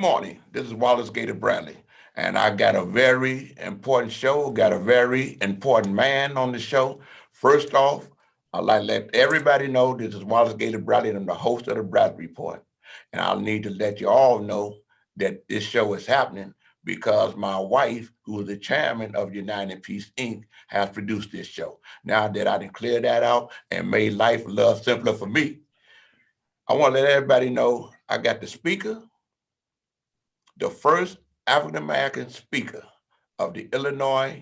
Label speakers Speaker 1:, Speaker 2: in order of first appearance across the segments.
Speaker 1: morning. This is Wallace Gator Bradley, and I got a very important show, got a very important man on the show. First off, I'd like to let everybody know this is Wallace Gator Bradley, and I'm the host of the Bradley Report. And I'll need to let you all know that this show is happening because my wife, who is the chairman of United Peace Inc., has produced this show. Now that I can clear that out and made life a little simpler for me, I want to let everybody know I got the speaker, the first African American speaker of the Illinois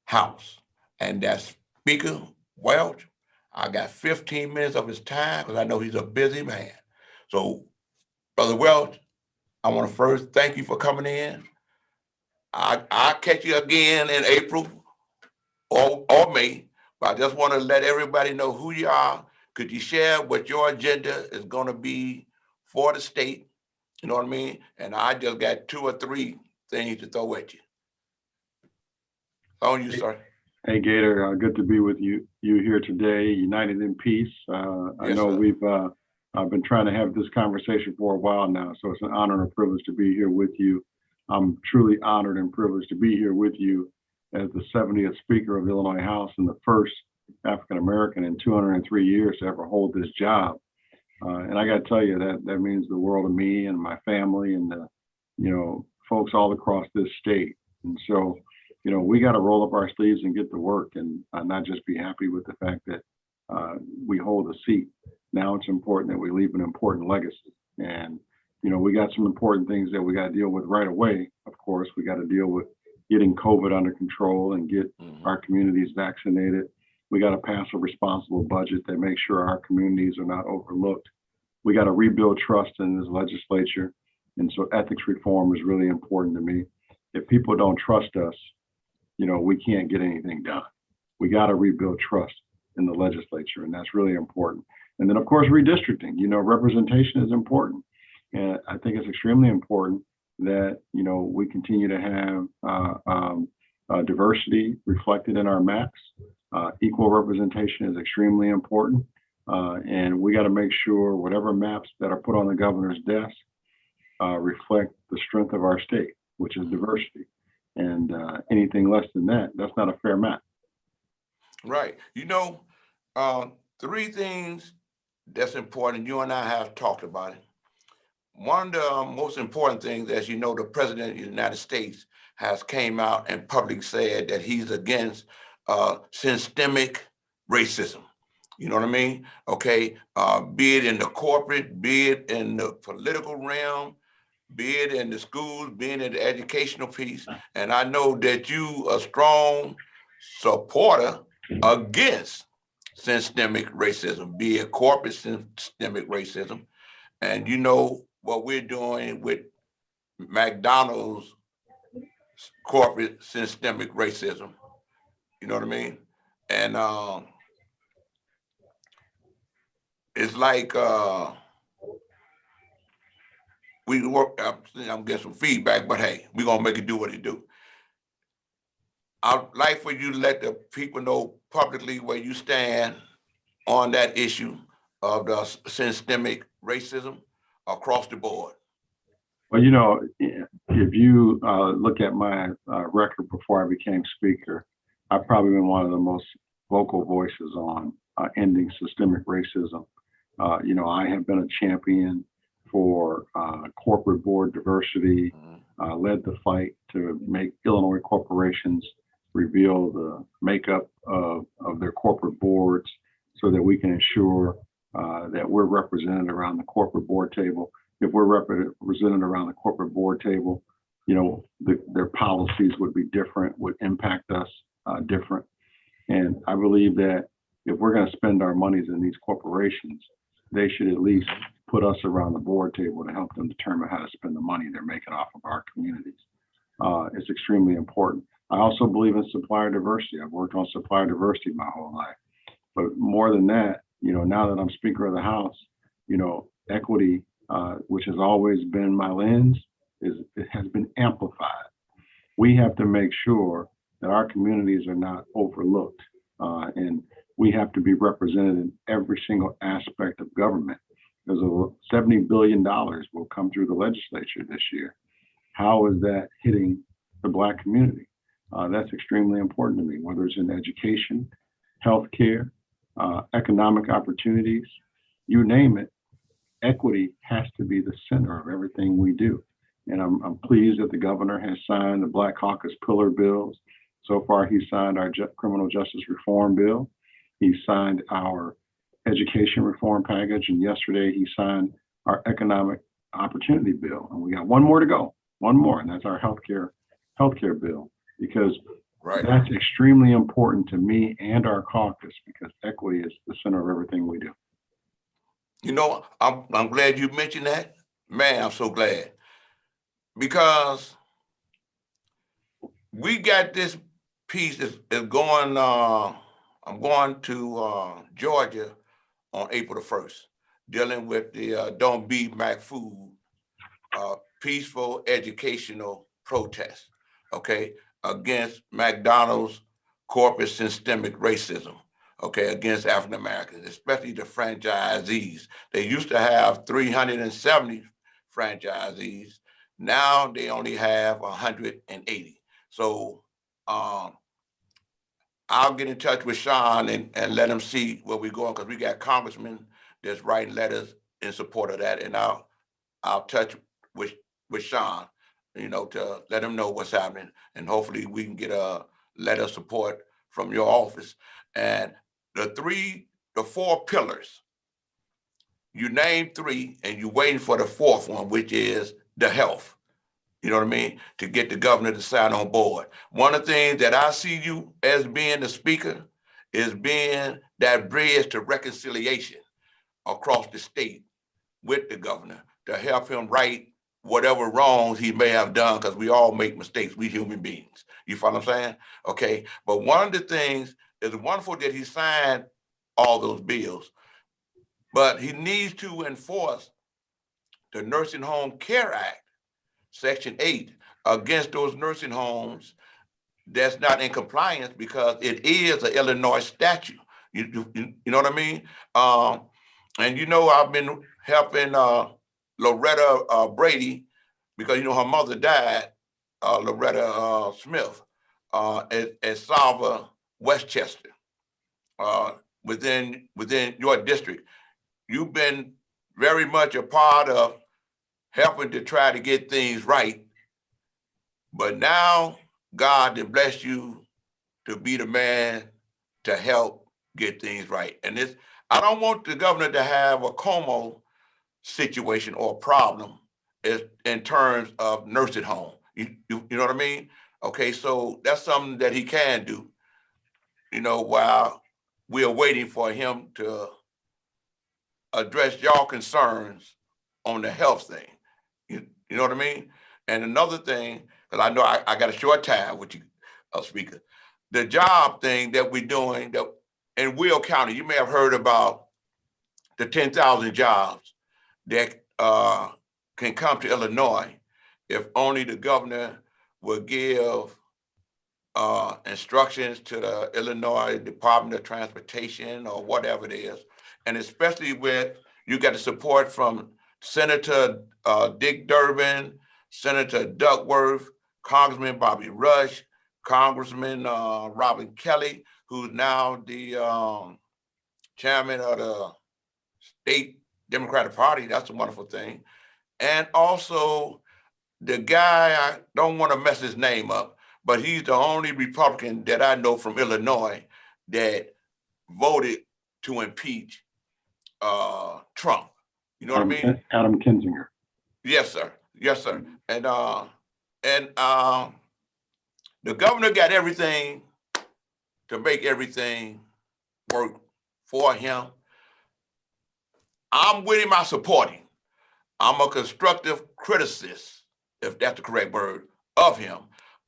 Speaker 1: House, and that's Speaker Welch. I got 15 minutes of his time because I know he's a busy man. So, Brother Welch, I want to first thank you for coming in. I'll catch you again in April or May, but I just want to let everybody know who you are. Could you share what your agenda is going to be for the state? You know what I mean? And I just got 2 or 3 things to throw at you. On you, sir.
Speaker 2: Hey, Gator, good to be with you here today, united in peace. I know
Speaker 1: sir.
Speaker 2: we've been trying to have this conversation for a while now, so it's an honor and a privilege to be here with you. I'm truly honored and privileged to be here with you as the 70th Speaker of the Illinois House and the first African American in 203 years to ever hold this job. And I got to tell you that means the world to me and my family and folks all across this state. And so, we got to roll up our sleeves and get to work and not just be happy with the fact that we hold a seat. Now it's important that we leave an important legacy. And, we got some important things that we got to deal with right away. Of course, we got to deal with getting COVID under control and get our communities vaccinated. We got to pass a responsible budget that makes sure our communities are not overlooked. We got to rebuild trust in this legislature. And so ethics reform is really important to me. If people don't trust us, we can't get anything done. We got to rebuild trust in the legislature, and that's really important. And then, of course, redistricting. Representation is important. And I think it's extremely important that, we continue to have diversity reflected in our maps. Equal representation is extremely important. And we got to make sure whatever maps that are put on the governor's desk reflect the strength of our state, which is diversity. And anything less than that, that's not a fair map.
Speaker 1: Right. 3 things that's important. You and I have talked about it. One of the most important things, as you know, the President of the United States has came out and publicly said that he's against systemic racism. You know what I mean? Okay, be it in the corporate, be it in the political realm, be it in the schools, be it in the educational piece. And I know that you are a strong supporter against systemic racism, be it corporate systemic racism. And you know what we're doing with McDonald's corporate systemic racism. You know what I mean? And it's like we work. I'm getting some feedback, but hey, we're gonna make it do what it do. I'd like for you to let the people know publicly where you stand on that issue of the systemic racism across the board.
Speaker 2: Well, if you look at my record before I became speaker, I've probably been one of the most vocal voices on ending systemic racism. I have been a champion for corporate board diversity, led the fight to make Illinois corporations reveal the makeup of their corporate boards so that we can ensure that we're represented around the corporate board table. If we're represented around the corporate board table, their policies would be different, would impact us different. And I believe that if we're going to spend our monies in these corporations, they should at least put us around the board table to help them determine how to spend the money they're making off of our communities. It's extremely important. I also believe in supplier diversity. I've worked on supplier diversity my whole life. But more than that, now that I'm Speaker of the House, equity, which has always been my lens, it has been amplified. We have to make sure that our communities are not overlooked, and we have to be represented in every single aspect of government. There's $70 billion will come through the legislature this year. How is that hitting the Black community? That's extremely important to me, whether it's in education, healthcare, economic opportunities, you name it. Equity has to be the center of everything we do. And I'm pleased that the governor has signed the Black Caucus Pillar bills. So far, he signed our criminal justice reform bill. He signed our education reform package. And yesterday, he signed our economic opportunity bill. And we got one more to go, one more, and that's our healthcare bill, because that's extremely important to me and our caucus, because equity is the center of everything we do.
Speaker 1: You know, I'm glad you mentioned that. Man, I'm so glad. Because we got this piece is going, I'm going to Georgia on April the 1st, dealing with the Don't Be McFood peaceful educational protest, okay, against McDonald's corporate systemic racism, okay, against African Americans, especially the franchisees. They used to have 370 franchisees. Now they only have 180. So I'll get in touch with Sean and let him see where we're going, because we got congressmen that's writing letters in support of that, and I'll touch with Sean, you know, to let him know what's happening, and hopefully we can get a letter of support from your office. And the four pillars, you named three, and you're waiting for the fourth one, which is the health. You know what I mean? To get the governor to sign on board. One of the things that I see you as being the speaker is being that bridge to reconciliation across the state with the governor to help him right whatever wrongs he may have done, because we all make mistakes. We human beings. You follow what I'm saying? Okay. But one of the things is wonderful that he signed all those bills, but he needs to enforce the Nursing Home Care Act, Section 8, against those nursing homes that's not in compliance, because it is an Illinois statute. You know what I mean? And you know, I've been helping Loretta Brady, because you know her mother died, Loretta Smith, at Salva, Westchester, within your district. You've been very much a part of helping to try to get things right. But now God has blessed you to be the man to help get things right. And this, I don't want the governor to have a Como situation or problem in terms of nursing home. You know what I mean? Okay, so that's something that he can do, you know, while we're waiting for him to address y'all concerns on the health thing. You know what I mean? And another thing, because I know I got a short time with you, Speaker, the job thing that we're doing that in Will County, you may have heard about the 10,000 jobs that can come to Illinois if only the governor will give instructions to the Illinois Department of Transportation or whatever it is. And especially with, you got the support from Senator Dick Durbin, Senator Duckworth, Congressman Bobby Rush, Congressman Robin Kelly, who's now the chairman of the state Democratic Party. That's a wonderful thing. And also the guy, I don't want to mess his name up, but he's the only Republican that I know from Illinois that voted to impeach Trump. You know what I mean?
Speaker 2: Adam Kinzinger.
Speaker 1: Yes, sir. Yes, sir. And the governor got everything to make everything work for him. I'm with him, I support him. I'm a constructive criticist, if that's the correct word, of him,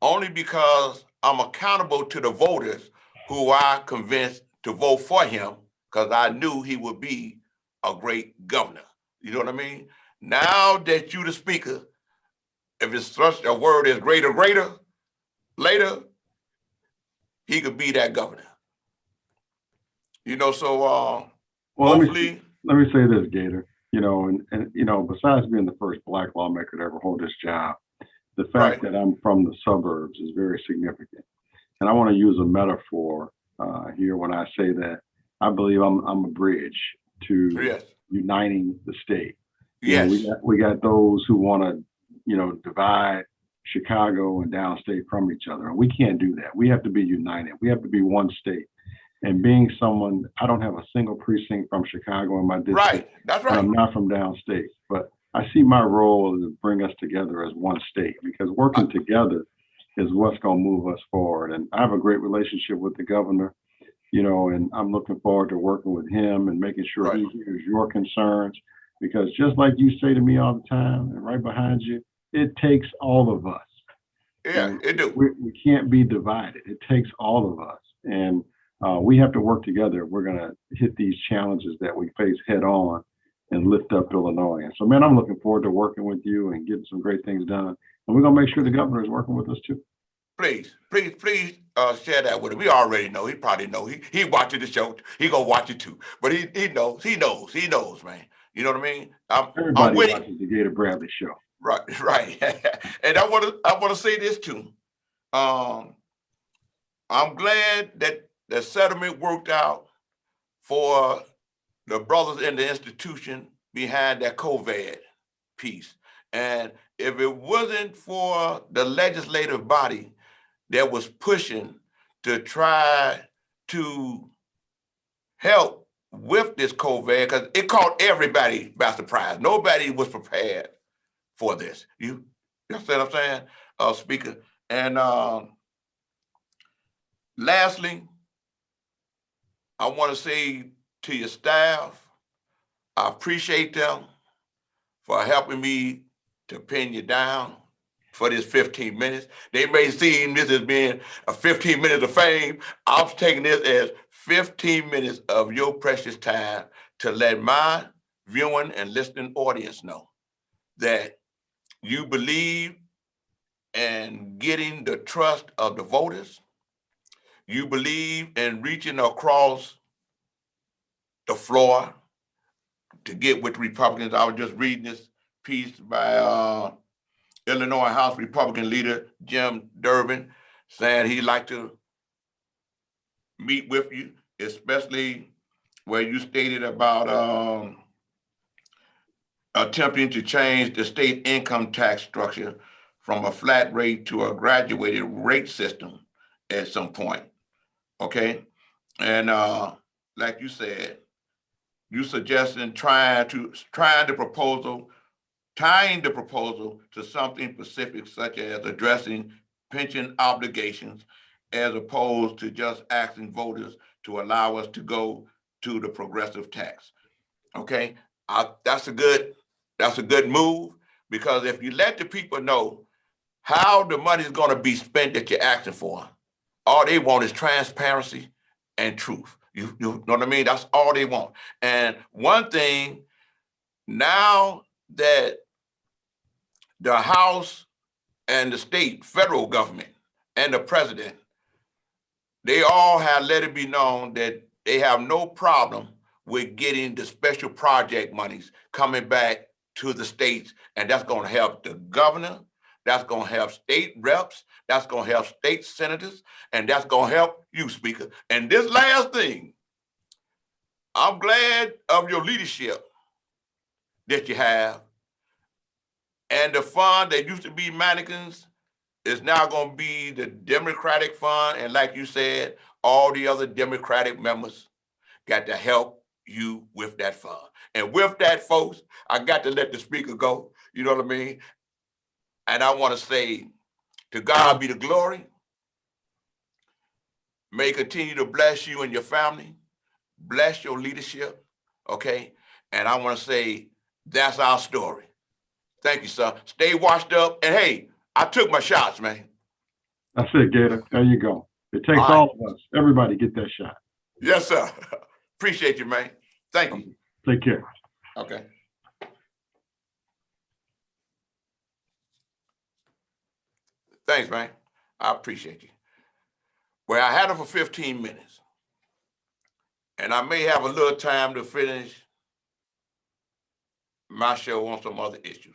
Speaker 1: only because I'm accountable to the voters who I convinced to vote for him, because I knew he would be a great governor. You know what I mean? Now that you the speaker, if it's such a word as greater, later, he could be that governor. You know, so
Speaker 2: Well,
Speaker 1: hopefully.
Speaker 2: let me say this, Gator. Besides being the first Black lawmaker to ever hold this job, the
Speaker 1: Right,
Speaker 2: fact that I'm from the suburbs is very significant. And I want to use a metaphor here when I say that I believe I'm a bridge to
Speaker 1: yes,
Speaker 2: uniting the state. We
Speaker 1: yes,
Speaker 2: got those who want to, divide Chicago and downstate from each other, and we can't do that. We have to be united. We have to be one state. And being someone, I don't have a single precinct from Chicago in my
Speaker 1: right,
Speaker 2: district,
Speaker 1: that's
Speaker 2: and
Speaker 1: right.
Speaker 2: I'm not from downstate. But I see my role is to bring us together as one state because
Speaker 1: Uh,
Speaker 2: working together is what's going to move us forward. And I have a great relationship with the governor, and I'm looking forward to working with him and making sure
Speaker 1: right,
Speaker 2: he hears your concerns. Because just like you say to me all the time, and right behind you, it takes all of us.
Speaker 1: yeah,
Speaker 2: And
Speaker 1: it do.
Speaker 2: we can't be divided. It takes all of us. And we have to work together. We're going to hit these challenges that we face head on and lift up Illinois. And so, man, I'm looking forward to working with you and getting some great things done. And we're going to make sure the governor is working with us too.
Speaker 1: Please, please, please share that with him. We already know. He probably know. He watching the show. He gonna watch it too. But he knows. He knows, man. You know what I mean? I'm
Speaker 2: Everybody
Speaker 1: with him.
Speaker 2: watches the Gator Bradley show.
Speaker 1: Right, right. And I wanna say this too. Um, I'm glad that the settlement worked out for the brothers in the institution behind that COVID piece. And if it wasn't for the legislative body that was pushing to try to help with this COVID, because it caught everybody by surprise. Nobody was prepared for this. You understand what I'm saying, Speaker? And lastly, I want to say to your staff, I appreciate them for helping me to pin you down for this 15 minutes. They may see this as being a 15 minutes of fame. I'm taking this as 15 minutes of your precious time to let my viewing and listening audience know that you believe in getting the trust of the voters. You believe in reaching across the floor to get with Republicans. I was just reading this piece by Illinois House Republican leader Jim Durbin saying he'd like to meet with you, especially where you stated about attempting to change the state income tax structure from a flat rate to a graduated rate system at some point. Okay, and like you said, you suggesting trying the proposal tying the proposal to something specific, such as addressing pension obligations, as opposed to just asking voters to allow us to go to the progressive tax. Okay, that's a good move because if you let the people know how the money is going to be spent that you're asking for, all they want is transparency and truth. You know what I mean? That's all they want. And one thing now that the House and the state, federal government, and the president, they all have let it be known that they have no problem with getting the special project monies coming back to the states. And that's going to help the governor, that's going to help state reps, that's going to help state senators, and that's going to help you, Speaker. And this last thing, I'm glad of your leadership that you have. And the fund that used to be mannequins is now going to be the Democratic fund. And like you said, all the other Democratic members got to help you with that fund. And with that, folks, I got to let the speaker go. You know what I mean? And I want to say, to God be the glory. May continue to bless you and your family, bless your leadership. Okay. And I want to say, that's our story. Thank you, sir. Stay washed up. And hey, I took my shots, man.
Speaker 2: That's it, Gator. There you go. It
Speaker 1: All
Speaker 2: takes
Speaker 1: right.
Speaker 2: all of us. Everybody get that shot.
Speaker 1: Yes, sir. Appreciate you, man. Thank you.
Speaker 2: Okay. Take care.
Speaker 1: Okay. Thanks, man. I appreciate you. Well, I had it for 15 minutes, and I may have a little time to finish my show on some other issues.